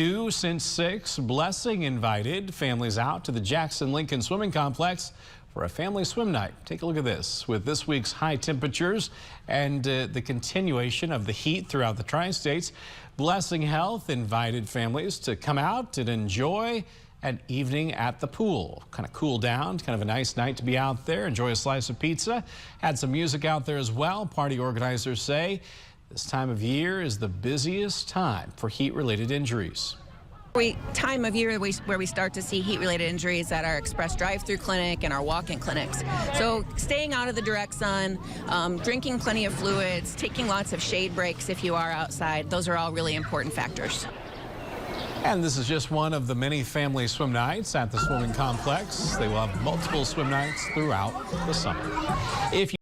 New since 6, Blessing invited families out to the Jackson Lincoln Swimming Complex for a family swim night. Take a look at this. With this week's high temperatures and the continuation of the heat throughout the Tri-States, Blessing Health invited families to come out and enjoy an evening at the pool. Kind of cool down, kind of a nice night to be out there, enjoy a slice of pizza. Had some music out there as well. Party organizers say this time of year is the busiest time for heat-related injuries. Time of year where we start to see heat-related injuries at our express drive-through clinic and our walk-in clinics. So staying out of the direct sun, drinking plenty of fluids, taking lots of shade breaks if you are outside, those are all really important factors. And this is just one of the many family swim nights at the swimming complex. They will have multiple swim nights throughout the summer. If you